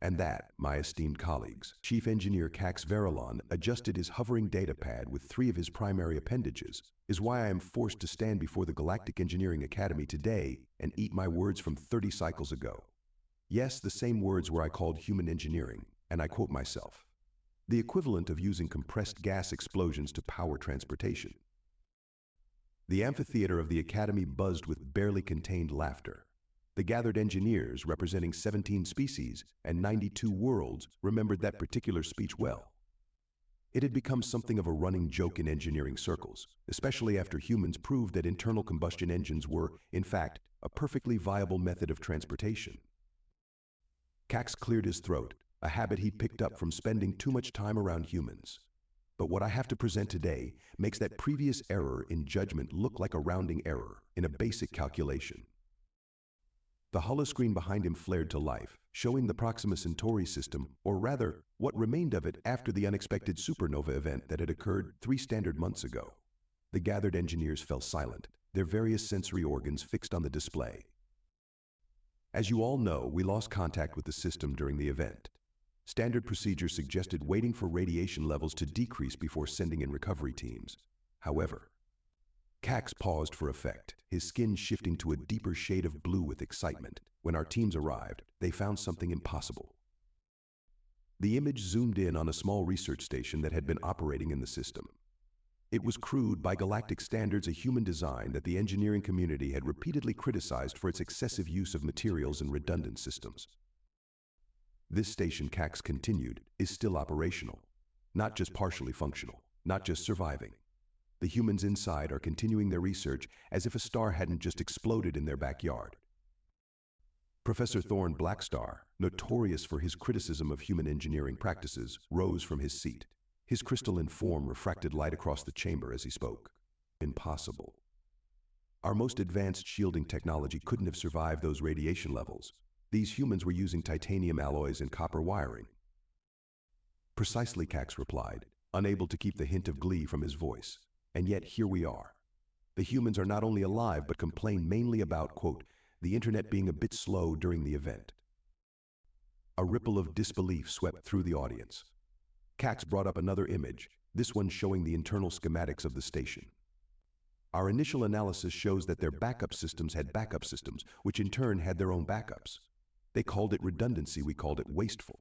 And that, my esteemed colleagues, Chief Engineer Cax Verilon adjusted his hovering data pad with 3 of his primary appendages, is why I am forced to stand before the Galactic Engineering Academy today and eat my words from 30 cycles ago. Yes, the same words where I called human engineering, and I quote myself, the equivalent of using compressed gas explosions to power transportation. The amphitheater of the Academy buzzed with barely contained laughter. The gathered engineers, representing 17 species and 92 worlds, remembered that particular speech well. It had become something of a running joke in engineering circles, especially after humans proved that internal combustion engines were, in fact, a perfectly viable method of transportation. Cax cleared his throat, a habit he picked up from spending too much time around humans. But what I have to present today makes that previous error in judgment look like a rounding error in a basic calculation. The holoscreen behind him flared to life, showing the Proxima Centauri system, or rather, what remained of it after the unexpected supernova event that had occurred 3 standard months ago. The gathered engineers fell silent, their various sensory organs fixed on the display. As you all know, we lost contact with the system during the event. Standard procedure suggested waiting for radiation levels to decrease before sending in recovery teams. However, Cax paused for effect, his skin shifting to a deeper shade of blue with excitement. When our teams arrived, they found something impossible. The image zoomed in on a small research station that had been operating in the system. It was crude, by galactic standards, a human design that the engineering community had repeatedly criticized for its excessive use of materials and redundant systems. This station, Cax continued, is still operational, not just partially functional, not just surviving. The humans inside are continuing their research as if a star hadn't just exploded in their backyard. Professor Thorne Blackstar, notorious for his criticism of human engineering practices, rose from his seat. His crystalline form refracted light across the chamber as he spoke. Impossible. Our most advanced shielding technology couldn't have survived those radiation levels. These humans were using titanium alloys and copper wiring. Precisely, Cax replied, unable to keep the hint of glee from his voice. And yet here we are. The humans are not only alive but complain mainly about, quote, the internet being a bit slow during the event. A ripple of disbelief swept through the audience. Cax brought up another image, this one showing the internal schematics of the station. Our initial analysis shows that their backup systems had backup systems, which in turn had their own backups. They called it redundancy, we called it wasteful.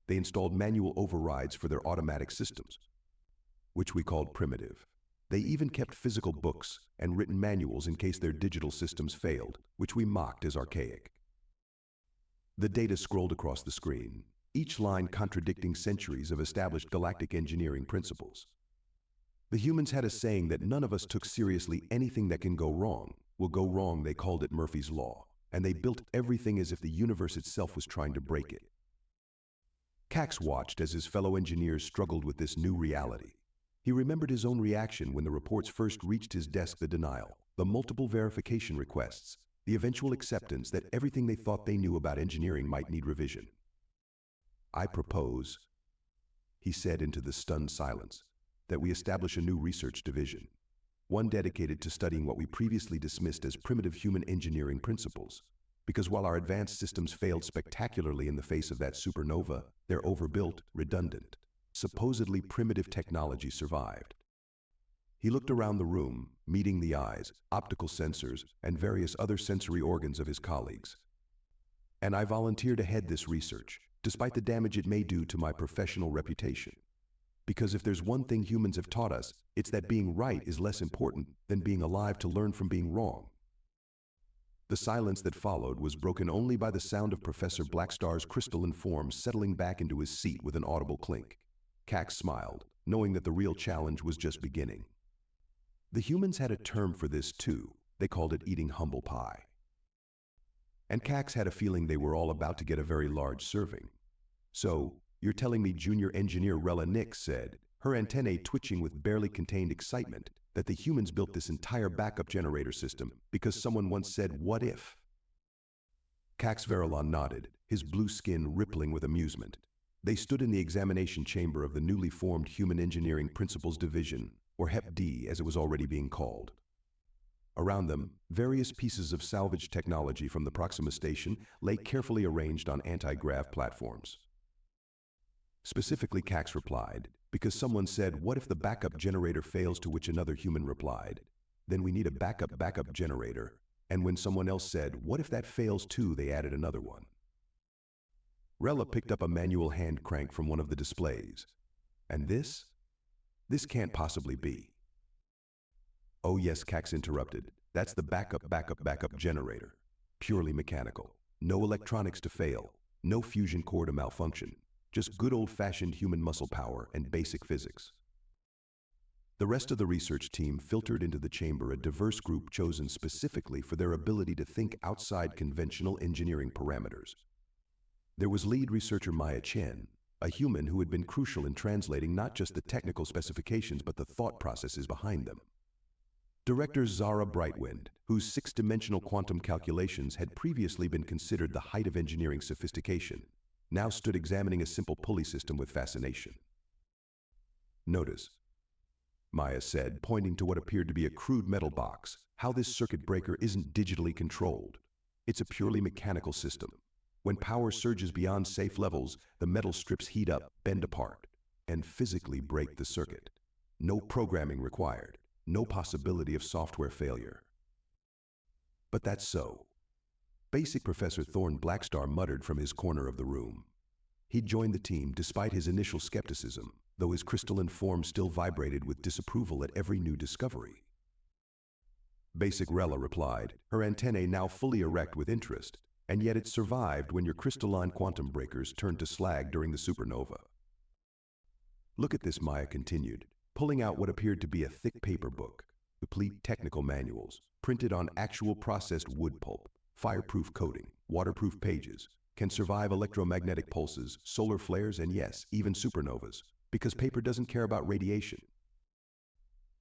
They installed manual overrides for their automatic systems, which we called primitive. They even kept physical books and written manuals in case their digital systems failed, which we mocked as archaic. The data scrolled across the screen, each line contradicting centuries of established galactic engineering principles. The humans had a saying that none of us took seriously anything that can go wrong. Will go wrong, they called it Murphy's Law, and they built everything as if the universe itself was trying to break it. Cax watched as his fellow engineers struggled with this new reality. He remembered his own reaction when the reports first reached his desk: the denial, the multiple verification requests, the eventual acceptance that everything they thought they knew about engineering might need revision. I propose, he said into the stunned silence, that we establish a new research division, one dedicated to studying what we previously dismissed as primitive human engineering principles. Because while our advanced systems failed spectacularly in the face of that supernova, their overbuilt, redundant, supposedly primitive technology survived. He looked around the room, meeting the eyes, optical sensors, and various other sensory organs of his colleagues. And I volunteer to head this research, despite the damage it may do to my professional reputation. Because if there's one thing humans have taught us, it's that being right is less important than being alive to learn from being wrong. The silence that followed was broken only by the sound of Professor Blackstar's crystalline form settling back into his seat with an audible clink. Cax smiled, knowing that the real challenge was just beginning. The humans had a term for this too. They called it eating humble pie. And Cax had a feeling they were all about to get a very large serving. So, you're telling me Junior Engineer Rella Nix said, her antennae twitching with barely contained excitement, that the humans built this entire backup generator system because someone once said, what if? Cax Verilon nodded, his blue skin rippling with amusement. They stood in the examination chamber of the newly formed Human Engineering Principles Division, or HEP-D as it was already being called. Around them, various pieces of salvaged technology from the Proxima station lay carefully arranged on anti-grav platforms. Specifically, Cax replied, because someone said, what if the backup generator fails, to which another human replied, then we need a backup generator. And when someone else said, what if that fails too, they added another one. Rella picked up a manual hand crank from one of the displays. And this? This can't possibly be. Oh yes, Cax interrupted. That's the backup generator. Purely mechanical. No electronics to fail. No fusion core to malfunction. Just good old-fashioned human muscle power and basic physics. The rest of the research team filtered into the chamber, a diverse group chosen specifically for their ability to think outside conventional engineering parameters. There was lead researcher Maya Chen, a human who had been crucial in translating not just the technical specifications but the thought processes behind them. Director Zara Brightwind, whose six-dimensional quantum calculations had previously been considered the height of engineering sophistication, now stood examining a simple pulley system with fascination. Notice, Maya said, pointing to what appeared to be a crude metal box, how this circuit breaker isn't digitally controlled. It's a purely mechanical system. When power surges beyond safe levels, the metal strips heat up, bend apart, and physically break the circuit. No programming required. No possibility of software failure. But that's so. Basic Professor Thorne Blackstar muttered from his corner of the room. He'd joined the team despite his initial skepticism, though his crystalline form still vibrated with disapproval at every new discovery. Basic Rella replied, her antennae now fully erect with interest, and yet it survived when your crystalline quantum breakers turned to slag during the supernova. Look at this, Maya continued, pulling out what appeared to be a thick paper book, complete technical manuals, printed on actual processed wood pulp, fireproof coating, waterproof pages, can survive electromagnetic pulses, solar flares, and yes, even supernovas, because paper doesn't care about radiation.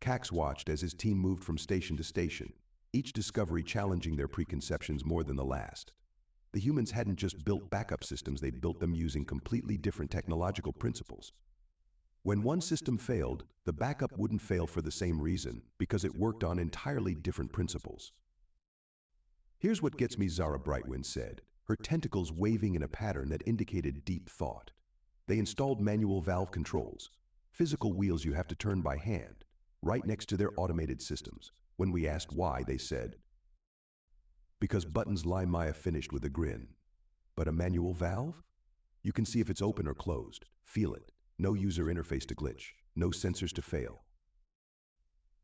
Cax watched as his team moved from station to station, each discovery challenging their preconceptions more than the last. The humans hadn't just built backup systems, they'd built them using completely different technological principles. When one system failed, the backup wouldn't fail for the same reason, because it worked on entirely different principles. Here's what gets me, Zara Brightwind said, her tentacles waving in a pattern that indicated deep thought. They installed manual valve controls, physical wheels you have to turn by hand, right next to their automated systems. When we asked why, they said, because buttons lie. Maya finished with a grin. But a manual valve? You can see if it's open or closed, feel it. No user interface to glitch, no sensors to fail.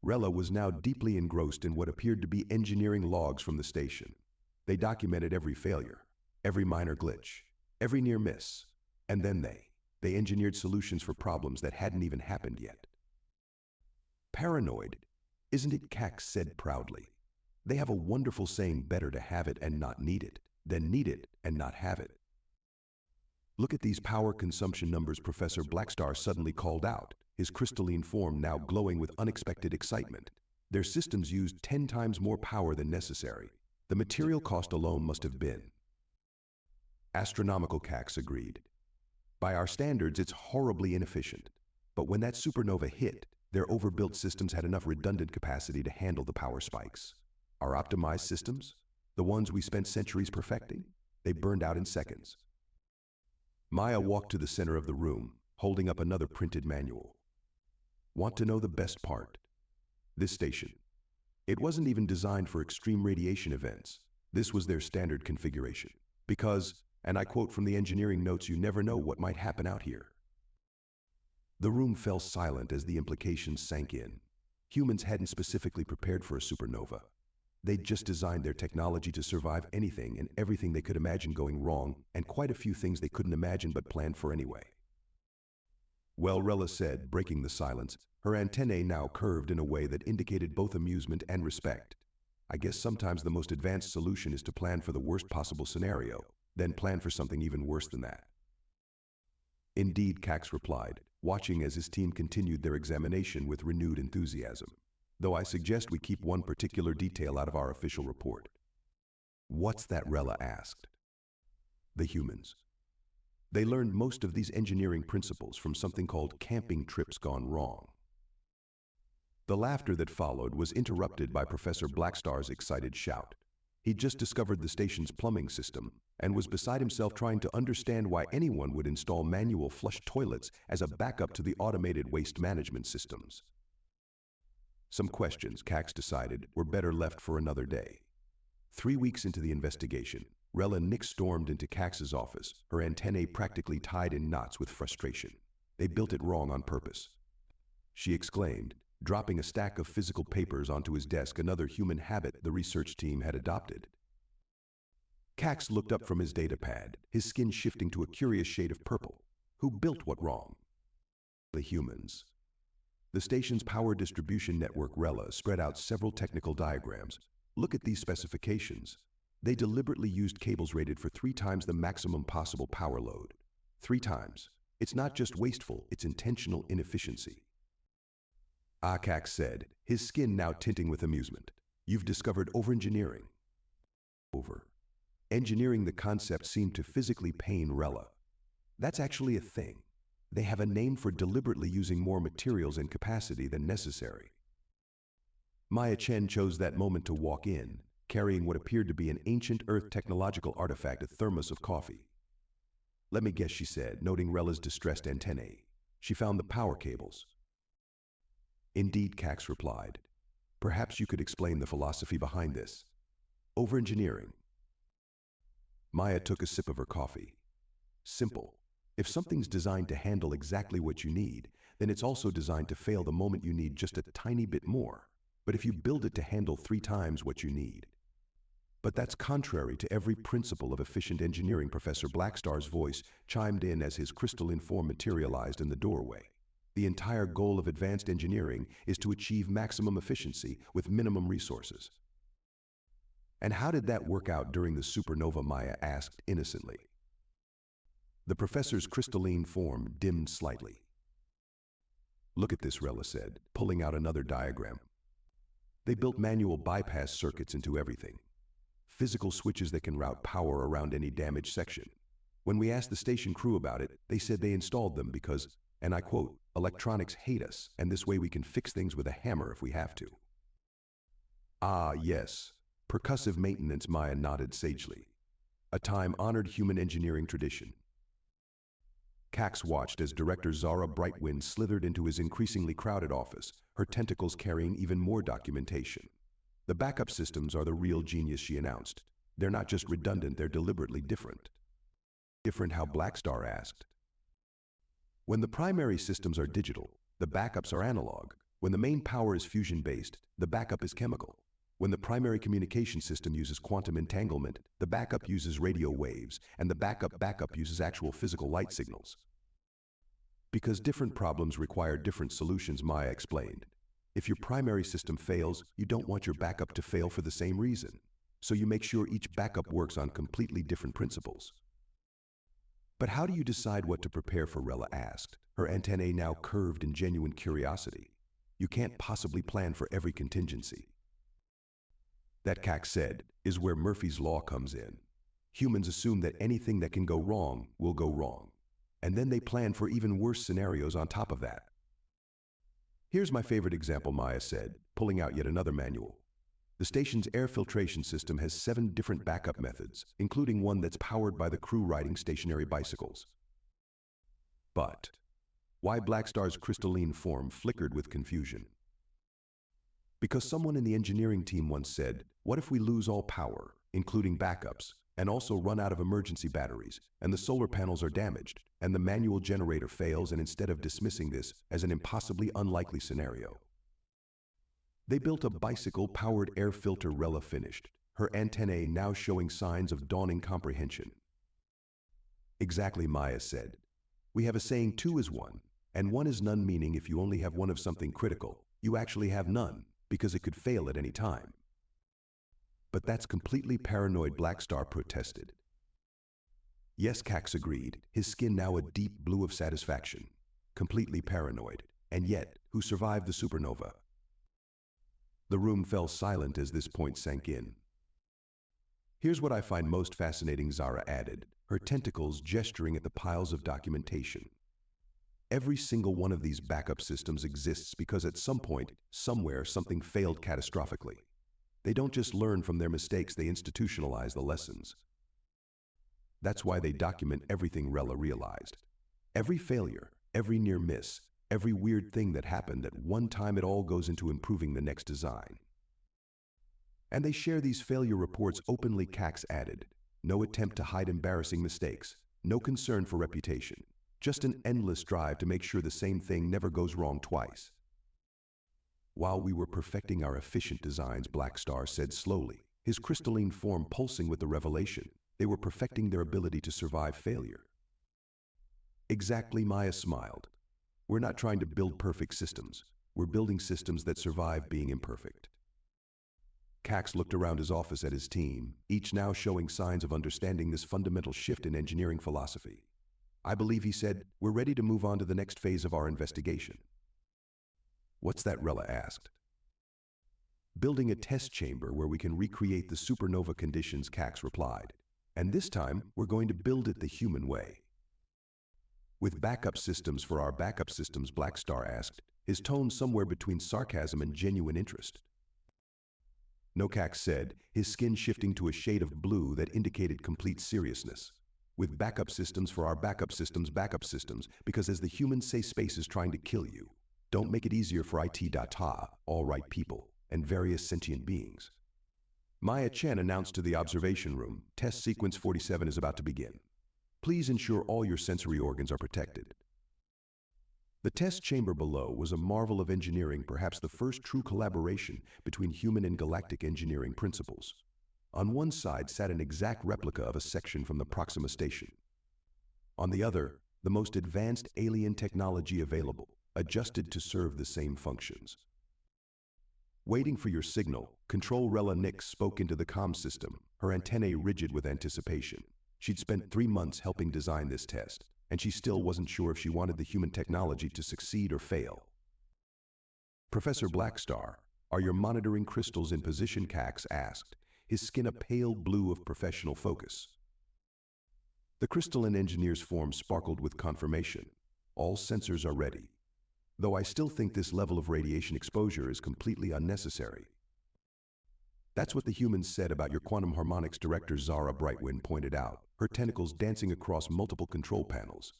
Rella was now deeply engrossed in what appeared to be engineering logs from the station. They documented every failure, every minor glitch, every near miss, and then they engineered solutions for problems that hadn't even happened yet. Paranoid, isn't it? Cax said proudly. They have a wonderful saying, better to have it and not need it, than need it and not have it. Look at these power consumption numbers, Professor Blackstar suddenly called out, his crystalline form now glowing with unexpected excitement. Their systems used 10 times more power than necessary. The material cost alone must have been astronomical. Cax agreed. By our standards, it's horribly inefficient. But when that supernova hit, their overbuilt systems had enough redundant capacity to handle the power spikes. Our optimized systems, the ones we spent centuries perfecting, they burned out in seconds. Maya walked to the center of the room, holding up another printed manual. Want to know the best part? This station. It wasn't even designed for extreme radiation events. This was their standard configuration. Because, and I quote from the engineering notes, you never know what might happen out here. The room fell silent as the implications sank in. Humans hadn't specifically prepared for a supernova. They'd just designed their technology to survive anything and everything they could imagine going wrong, and quite a few things they couldn't imagine but planned for anyway. Well, Rella said, breaking the silence, her antennae now curved in a way that indicated both amusement and respect. I guess sometimes the most advanced solution is to plan for the worst possible scenario, then plan for something even worse than that. Indeed, Cax replied, watching as his team continued their examination with renewed enthusiasm. Though I suggest we keep one particular detail out of our official report. What's that? Rella asked. The humans. They learned most of these engineering principles from something called camping trips gone wrong. The laughter that followed was interrupted by Professor Blackstar's excited shout. He'd just discovered the station's plumbing system and was beside himself trying to understand why anyone would install manual flush toilets as a backup to the automated waste management systems. Some questions, Cax decided, were better left for another day. 3 weeks into the investigation, Rella Nick stormed into Cax's office, her antennae practically tied in knots with frustration. They built it wrong on purpose, she exclaimed, dropping a stack of physical papers onto his desk, another human habit the research team had adopted. Cax looked up from his datapad, his skin shifting to a curious shade of purple. Who built what wrong? The humans. The station's power distribution network, Rella, spread out several technical diagrams. Look at these specifications. They deliberately used cables rated for 3 times the maximum possible power load. 3 times. It's not just wasteful, it's intentional inefficiency. Ah, Cax said, his skin now tinting with amusement. You've discovered over-engineering. Engineering the concept seemed to physically pain Rella. That's actually a thing. They have a name for deliberately using more materials and capacity than necessary. Maya Chen chose that moment to walk in, carrying what appeared to be an ancient Earth technological artifact, a thermos of coffee. Let me guess, she said, noting Rella's distressed antennae. She found the power cables. Indeed, Cax replied. Perhaps you could explain the philosophy behind this. Over-engineering. Maya took a sip of her coffee. Simple. If something's designed to handle exactly what you need, then it's also designed to fail the moment you need just a tiny bit more. But if you build it to handle 3 times what you need. But that's contrary to every principle of efficient engineering, Professor Blackstar's voice chimed in as his crystalline form materialized in the doorway. The entire goal of advanced engineering is to achieve maximum efficiency with minimum resources. And how did that work out during the supernova? Maya asked innocently. The professor's crystalline form dimmed slightly. Look at this, Rella said, pulling out another diagram. They built manual bypass circuits into everything. Physical switches that can route power around any damaged section. When we asked the station crew about it, they said they installed them because, and I quote, electronics hate us, and this way we can fix things with a hammer if we have to. Ah, yes. Percussive maintenance, Maya nodded sagely. A time-honored human engineering tradition. Cax watched as Director Zara Brightwind slithered into his increasingly crowded office, her tentacles carrying even more documentation. The backup systems are the real genius, she announced. They're not just redundant, they're deliberately different. Different how? Blackstar asked. When the primary systems are digital, the backups are analog. When the main power is fusion-based, the backup is chemical. When the primary communication system uses quantum entanglement, the backup uses radio waves, and the backup uses actual physical light signals. Because different problems require different solutions, Maya explained. If your primary system fails, you don't want your backup to fail for the same reason. So you make sure each backup works on completely different principles. But how do you decide what to prepare for? Rella asked, her antennae now curved in genuine curiosity. You can't possibly plan for every contingency. That, Cax said, is where Murphy's Law comes in. Humans assume that anything that can go wrong will go wrong. And then they plan for even worse scenarios on top of that. Here's my favorite example, Maya said, pulling out yet another manual. The station's air filtration system has 7 different backup methods, including one that's powered by the crew riding stationary bicycles. But why? Blackstar's crystalline form flickered with confusion. Because someone in the engineering team once said, what if we lose all power, including backups, and also run out of emergency batteries, and the solar panels are damaged, and the manual generator fails, and instead of dismissing this as an impossibly unlikely scenario, they built a bicycle-powered air filter? Rella finished, her antennae now showing signs of dawning comprehension. Exactly, Maya said. We have a saying 2 is 1, and 1 is none, meaning if you only have 1 of something critical, you actually have none, because it could fail at any time. But that's completely paranoid, Blackstar protested. Yes, Cax agreed, his skin now a deep blue of satisfaction. Completely paranoid, and yet, who survived the supernova? The room fell silent as this point sank in. Here's what I find most fascinating, Zara added, her tentacles gesturing at the piles of documentation. Every single one of these backup systems exists because at some point, somewhere, something failed catastrophically. They don't just learn from their mistakes, they institutionalize the lessons. That's why they document everything Rella realized. Every failure, every near miss, every weird thing that happened at one time, it all goes into improving the next design. And they share these failure reports openly, Cax added. No attempt to hide embarrassing mistakes, no concern for reputation, just an endless drive to make sure the same thing never goes wrong twice. While we were perfecting our efficient designs, Blackstar said slowly, his crystalline form pulsing with the revelation, they were perfecting their ability to survive failure. Exactly, Maya smiled. We're not trying to build perfect systems. We're building systems that survive being imperfect. Cax looked around his office at his team, each now showing signs of understanding this fundamental shift in engineering philosophy. I believe, he said, we're ready to move on to the next phase of our investigation. What's that? Rella asked. Building a test chamber where we can recreate the supernova conditions, Cax replied. And this time, we're going to build it the human way. With backup systems for our backup systems, Blackstar asked, his tone somewhere between sarcasm and genuine interest. No, Cax said, his skin shifting to a shade of blue that indicated complete seriousness. With backup systems for our backup systems, because as the humans say, space is trying to kill you. Don't make it easier for IT.ta, all right people, and various sentient beings. Maya Chen announced to the observation room, test sequence 47 is about to begin. Please ensure all your sensory organs are protected. The test chamber below was a marvel of engineering, perhaps the first true collaboration between human and galactic engineering principles. On one side sat an exact replica of a section from the Proxima station. On the other, the most advanced alien technology available, adjusted to serve the same functions. Waiting for your signal, Control Rella Nix spoke into the comm system, her antennae rigid with anticipation. She'd spent 3 months helping design this test, and she still wasn't sure if she wanted the human technology to succeed or fail. Professor Blackstar, are your monitoring crystals in position? Cax asked, his skin a pale blue of professional focus. The crystalline engineer's form sparkled with confirmation. All sensors are ready. Though I still think this level of radiation exposure is completely unnecessary. That's what the humans said about your quantum harmonics, Director Zara Brightwind pointed out, her tentacles dancing across multiple control panels.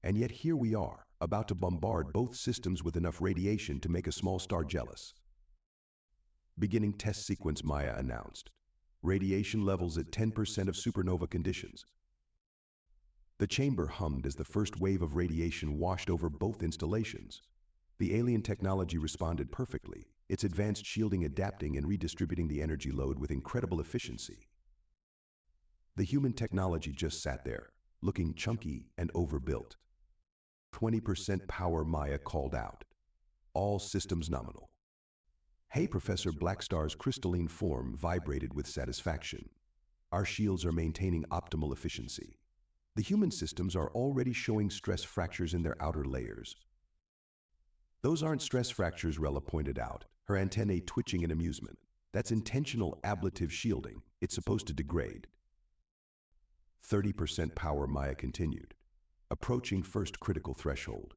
And yet here we are, about to bombard both systems with enough radiation to make a small star jealous. Beginning test sequence, Maya announced. Radiation levels at 10% of supernova conditions. The chamber hummed as the first wave of radiation washed over both installations. The alien technology responded perfectly, its advanced shielding adapting and redistributing the energy load with incredible efficiency. The human technology just sat there, looking chunky and overbuilt. 20% power, Maya called out. All systems nominal. Hey, Professor Blackstar's crystalline form vibrated with satisfaction. Our shields are maintaining optimal efficiency. The human systems are already showing stress fractures in their outer layers. Those aren't stress fractures, Rella pointed out, her antennae twitching in amusement. That's intentional ablative shielding. It's supposed to degrade. 30% power, Maya continued, approaching first critical threshold.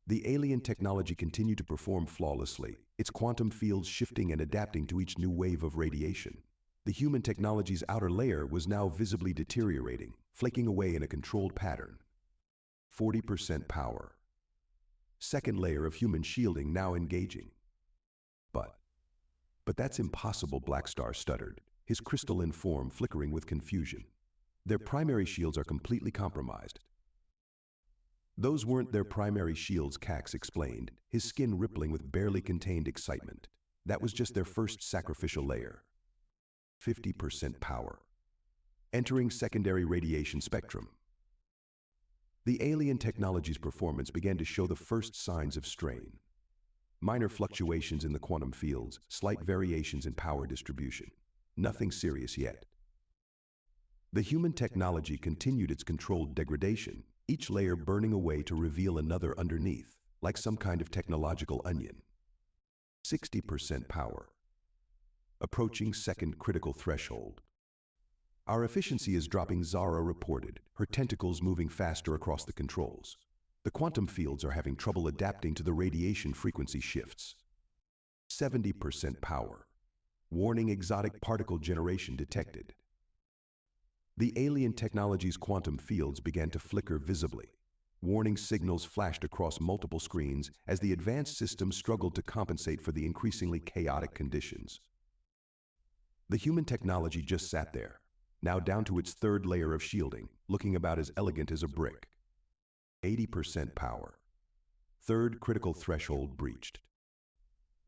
The alien technology continued to perform flawlessly, its quantum fields shifting and adapting to each new wave of radiation. The human technology's outer layer was now visibly deteriorating, flaking away in a controlled pattern. 40% power. Second layer of human shielding now engaging. But that's impossible, Blackstar stuttered, his crystalline form flickering with confusion. Their primary shields are completely compromised. Those weren't their primary shields, Cax explained, his skin rippling with barely contained excitement. That was just their first sacrificial layer. 50% power. Entering secondary radiation spectrum. The alien technology's performance began to show the first signs of strain. Minor fluctuations in the quantum fields, slight variations in power distribution. Nothing serious yet. The human technology continued its controlled degradation, each layer burning away to reveal another underneath, like some kind of technological onion. 60% power. Approaching second critical threshold. Our efficiency is dropping, Zara reported, her tentacles moving faster across the controls. The quantum fields are having trouble adapting to the radiation frequency shifts. 70% power. Warning: exotic particle generation detected. The alien technology's quantum fields began to flicker visibly. Warning signals flashed across multiple screens as the advanced system struggled to compensate for the increasingly chaotic conditions. The human technology just sat there, now down to its third layer of shielding, looking about as elegant as a brick. 80% power. Third critical threshold breached.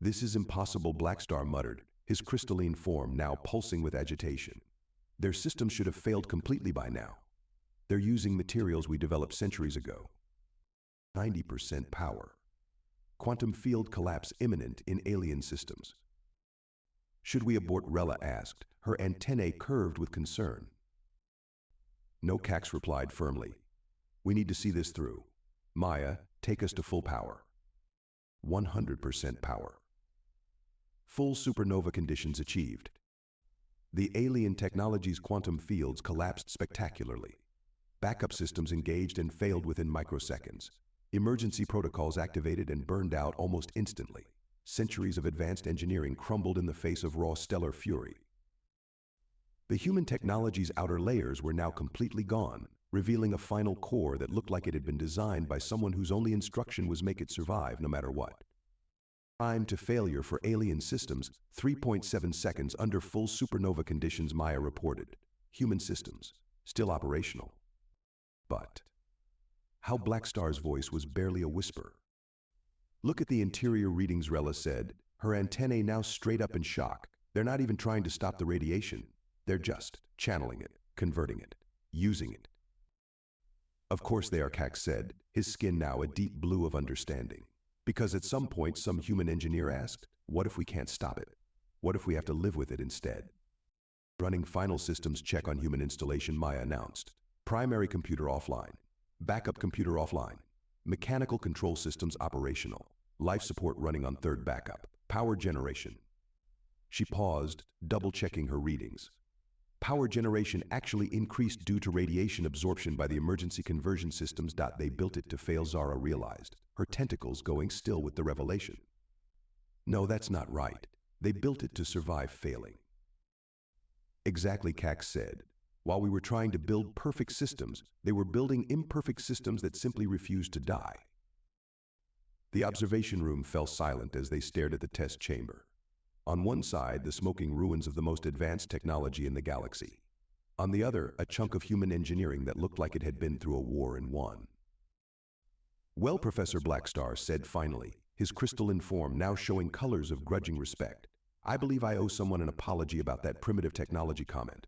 "This is impossible," Blackstar muttered, his crystalline form now pulsing with agitation. "Their system should have failed completely by now. They're using materials we developed centuries ago." 90% power. Quantum field collapse imminent in alien systems. "Should we abort?" Rella asked, her antennae curved with concern. "No," Cax replied firmly. "We need to see this through. Maya, take us to full power." 100% power. Full supernova conditions achieved. The alien technology's quantum fields collapsed spectacularly. Backup systems engaged and failed within microseconds. Emergency protocols activated and burned out almost instantly. Centuries of advanced engineering crumbled in the face of raw stellar fury. The human technology's outer layers were now completely gone, revealing a final core that looked like it had been designed by someone whose only instruction was make it survive no matter what. Time to failure for alien systems: 3.7 seconds under full supernova conditions, Maya reported. Human systems, still operational. But how? Blackstar's voice was barely a whisper. "Look at the interior readings," Rella said, her antennae now straight up in shock. "They're not even trying to stop the radiation. They're just channeling it, converting it, using it." "Of course they are," Cax said, his skin now a deep blue of understanding. "Because at some point some human engineer asked, what if we can't stop it? What if we have to live with it instead?" "Running final systems check on human installation," Maya announced. "Primary computer offline. Backup computer offline. Mechanical control systems operational. Life support running on third backup. Power generation." She paused, double-checking her readings. Power generation actually increased due to radiation absorption by the emergency conversion systems. They built it to fail, Zara realized, her tentacles going still with the revelation. "No, that's not right. They built it to survive failing." "Exactly," Cax said. "While we were trying to build perfect systems, they were building imperfect systems that simply refused to die." The observation room fell silent as they stared at the test chamber. On one side, the smoking ruins of the most advanced technology in the galaxy. On the other, a chunk of human engineering that looked like it had been through a war and won. "Well," Professor Blackstar said finally, his crystalline form now showing colors of grudging respect, "I believe I owe someone an apology about that primitive technology comment."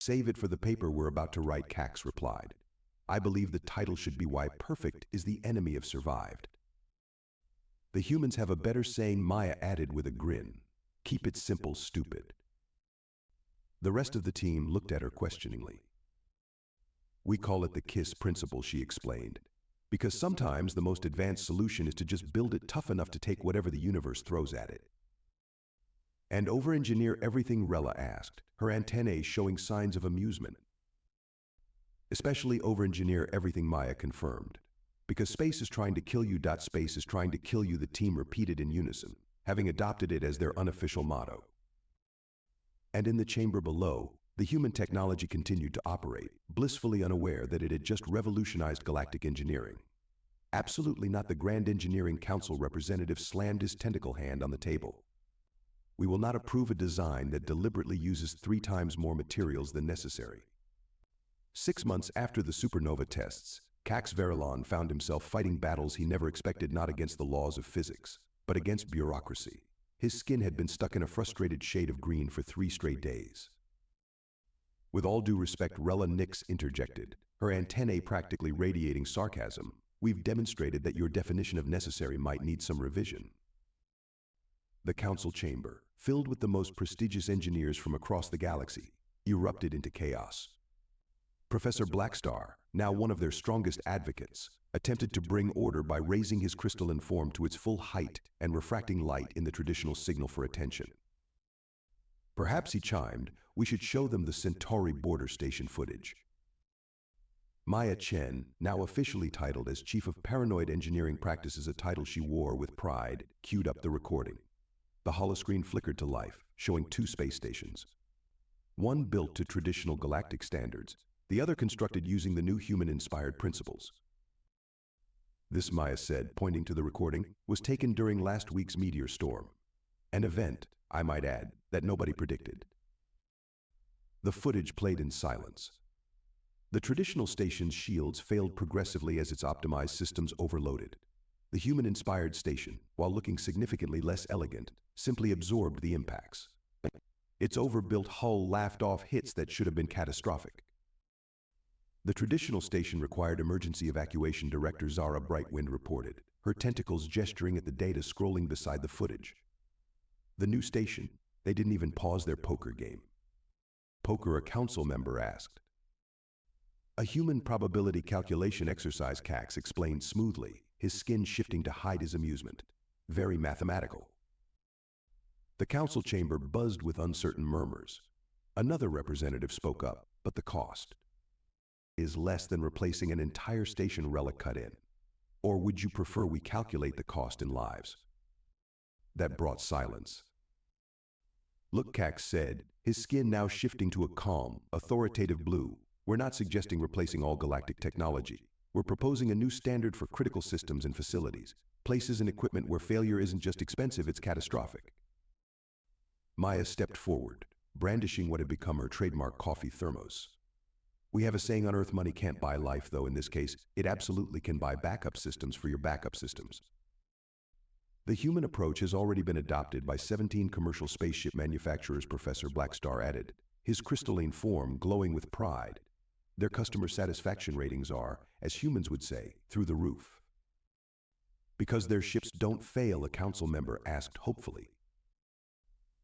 "Save it for the paper we're about to write," Cax replied. "I believe the title should be Why Perfect is the Enemy of Survived." "The humans have a better saying," Maya added with a grin. "Keep it simple, stupid." The rest of the team looked at her questioningly. "We call it the KISS principle," she explained. "Because sometimes the most advanced solution is to just build it tough enough to take whatever the universe throws at it." "And over-engineer everything?" Rella asked, her antennae showing signs of amusement. "Especially over-engineer everything," Maya confirmed. "Because space is trying to kill you. Space is trying to kill you," the team repeated in unison, having adopted it as their unofficial motto. And in the chamber below, the human technology continued to operate, blissfully unaware that it had just revolutionized galactic engineering. "Absolutely not," the Grand Engineering Council representative slammed his tentacle hand on the table. "We will not approve a design that deliberately uses 3 times more materials than necessary." 6 months after the supernova tests, Cax Verilon found himself fighting battles he never expected, not against the laws of physics, but against bureaucracy. His skin had been stuck in a frustrated shade of green for 3 straight days. "With all due respect," Rella Nix interjected, her antennae practically radiating sarcasm, "we've demonstrated that your definition of necessary might need some revision." The council chamber, filled with the most prestigious engineers from across the galaxy, erupted into chaos. Professor Blackstar, now one of their strongest advocates, attempted to bring order by raising his crystalline form to its full height and refracting light in the traditional signal for attention. "Perhaps," he chimed, "we should show them the Centauri border station footage." Maya Chen, now officially titled as Chief of Paranoid Engineering Practices, a title she wore with pride, queued up the recording. The holoscreen flickered to life, showing two space stations. One built to traditional galactic standards, the other constructed using the new human-inspired principles. This, Maya said, pointing to the recording, was taken during last week's meteor storm. An event, I might add, that nobody predicted. The footage played in silence. The traditional station's shields failed progressively as its optimized systems overloaded. The human-inspired station, while looking significantly less elegant, simply absorbed the impacts. Its overbuilt hull laughed off hits that should have been catastrophic. The traditional station required emergency evacuation, Director Zara Brightwind reported, her tentacles gesturing at the data scrolling beside the footage. The new station, they didn't even pause their poker game. Poker, a council member asked. A human probability calculation exercise, Cax explained smoothly, his skin shifting to hide his amusement. Very mathematical. The council chamber buzzed with uncertain murmurs. Another representative spoke up, but the cost is less than replacing an entire station, Relic cut in. Or would you prefer we calculate the cost in lives? That brought silence. Look, Cax said, his skin now shifting to a calm, authoritative blue. We're not suggesting replacing all galactic technology. We're proposing a new standard for critical systems and facilities, places and equipment where failure isn't just expensive, it's catastrophic. Maya stepped forward, brandishing what had become her trademark coffee thermos. We have a saying on Earth, money can't buy life, though in this case, it absolutely can buy backup systems for your backup systems. The human approach has already been adopted by 17 commercial spaceship manufacturers, Professor Blackstar added, his crystalline form glowing with pride. Their customer satisfaction ratings are, as humans would say, through the roof. Because their ships don't fail, a council member asked hopefully.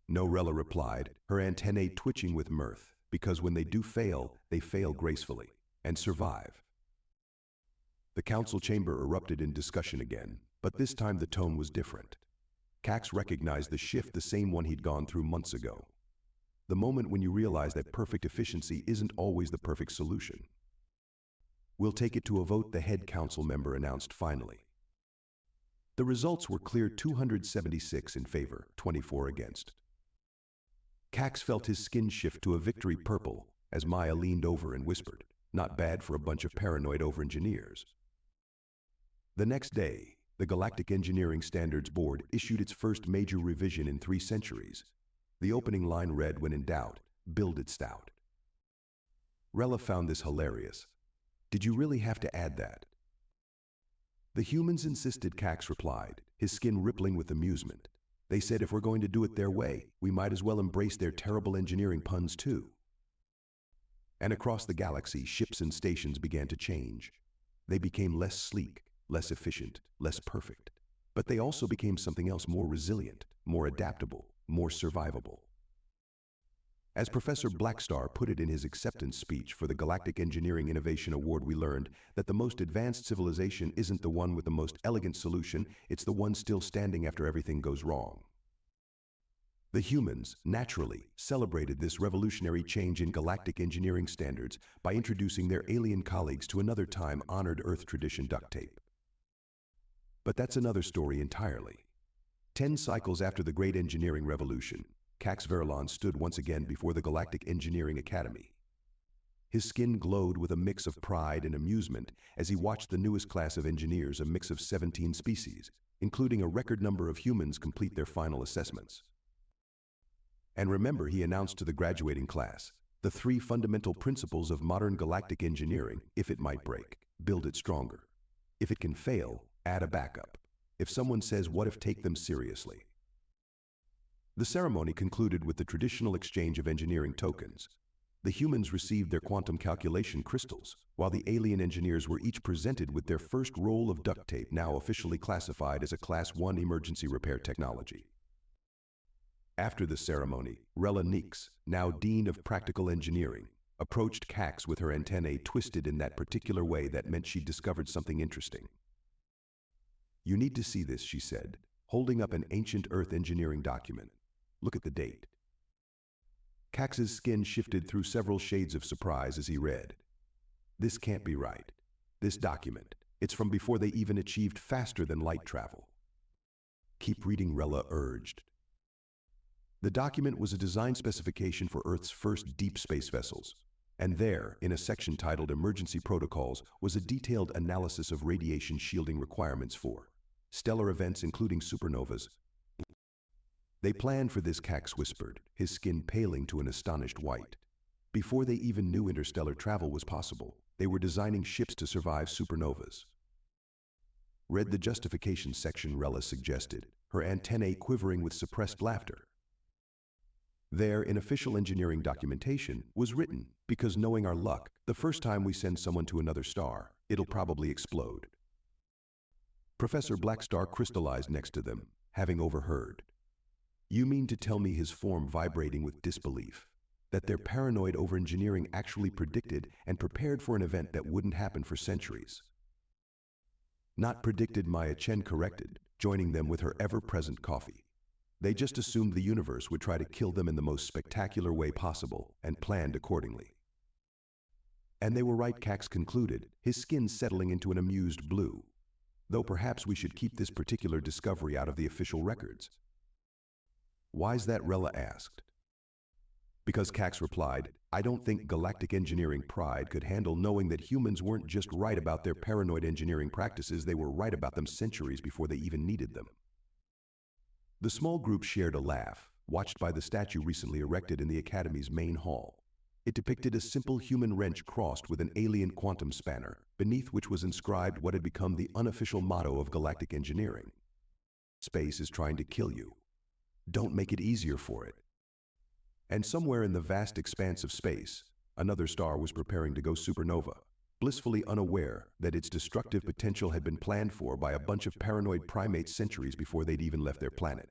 No, Rella replied, her antennae twitching with mirth, because when they do fail, they fail gracefully and survive. The council chamber erupted in discussion again, but this time the tone was different. Cax recognized the shift, the same one he'd gone through months ago. The moment when you realize that perfect efficiency isn't always the perfect solution. We'll take it to a vote, the head council member announced finally. The results were clear, 276 in favor, 24 against. Cax felt his skin shift to a victory purple as Maya leaned over and whispered, not bad for a bunch of paranoid over-engineers. The next day, the Galactic Engineering Standards Board issued its first major revision in 3 centuries. The opening line read, when in doubt, build it stout. Rella found this hilarious. Did you really have to add that? The humans insisted, Cax replied, his skin rippling with amusement. They said if we're going to do it their way, we might as well embrace their terrible engineering puns too. And across the galaxy, ships and stations began to change. They became less sleek, less efficient, less perfect. But they also became something else, more resilient, more adaptable, more survivable. As Professor Blackstar put it in his acceptance speech for the Galactic Engineering Innovation Award, we learned that the most advanced civilization isn't the one with the most elegant solution, it's the one still standing after everything goes wrong. The humans, naturally, celebrated this revolutionary change in galactic engineering standards by introducing their alien colleagues to another time-honored Earth tradition, duct tape. But that's another story entirely. 10 cycles after the Great Engineering Revolution, Cax Verlon stood once again before the Galactic Engineering Academy. His skin glowed with a mix of pride and amusement as he watched the newest class of engineers, a mix of 17 species, including a record number of humans, complete their final assessments. And remember, he announced to the graduating class, the 3 fundamental principles of modern galactic engineering: if it might break, build it stronger. If it can fail, add a backup. If someone says what if, take them seriously. The ceremony concluded with the traditional exchange of engineering tokens. The humans received their quantum calculation crystals, while the alien engineers were each presented with their first roll of duct tape, now officially classified as a Class 1 emergency repair technology. After the ceremony, Rella Neeks, now Dean of Practical Engineering, approached Cax with her antennae twisted in that particular way that meant she'd discovered something interesting. You need to see this, she said, holding up an ancient Earth engineering document. Look at the date. Cax's skin shifted through several shades of surprise as he read. This can't be right. This document, it's from before they even achieved faster than light travel. Keep reading, Rella urged. The document was a design specification for Earth's first deep space vessels. And there, in a section titled Emergency Protocols, was a detailed analysis of radiation shielding requirements for stellar events including supernovas. They planned for this, Cax whispered, his skin paling to an astonished white. Before they even knew interstellar travel was possible, they were designing ships to survive supernovas. Read the justification section, Rella suggested, her antennae quivering with suppressed laughter. There, in official engineering documentation, was written, because knowing our luck, the first time we send someone to another star, it'll probably explode. Professor Blackstar crystallized next to them, having overheard. You mean to tell me, his form vibrating with disbelief, that their paranoid over-engineering actually predicted and prepared for an event that wouldn't happen for centuries? Not predicted, Maya Chen corrected, joining them with her ever-present coffee. They just assumed the universe would try to kill them in the most spectacular way possible and planned accordingly. And they were right, Cax concluded, his skin settling into an amused blue. Though perhaps we should keep this particular discovery out of the official records. Why's that? Rella asked. Because, Cax replied, I don't think galactic engineering pride could handle knowing that humans weren't just right about their paranoid engineering practices, they were right about them centuries before they even needed them. The small group shared a laugh, watched by the statue recently erected in the Academy's main hall. It depicted a simple human wrench crossed with an alien quantum spanner, beneath which was inscribed what had become the unofficial motto of galactic engineering. Space is trying to kill you. Don't make it easier for it. And somewhere in the vast expanse of space, another star was preparing to go supernova, blissfully unaware that its destructive potential had been planned for by a bunch of paranoid primates centuries before they'd even left their planet.